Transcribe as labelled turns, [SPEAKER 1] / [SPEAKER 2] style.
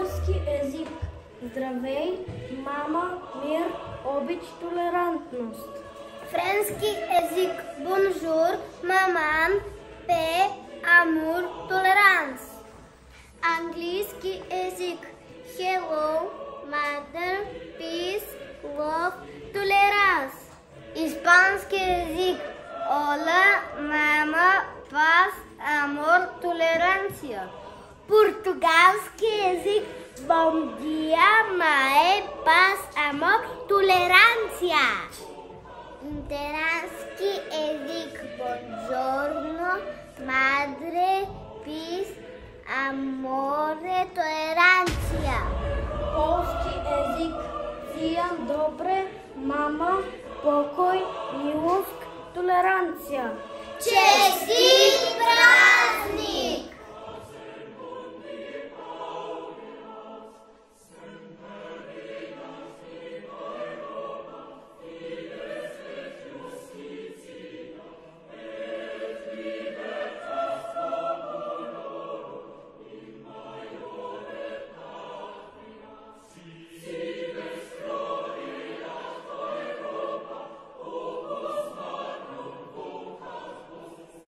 [SPEAKER 1] Полски език. Здравей, мама, мир, обич, толерантност.
[SPEAKER 2] Френски език. Бонжур, маман, пе, амур, толеранс. Английски език. Hello, mother, peace, love, толеранс. Испански език. Hola, mama, paz, amor, tolerancia. Португалски език. Bom dia, mae, paz, amor, tolerancia. Италиански език. Buongiorno, madre, peace, amore, tolerancia.
[SPEAKER 1] Полски език. Dzień dobry, mama, pokoj, miłość, tolerancja.
[SPEAKER 2] Честит празник!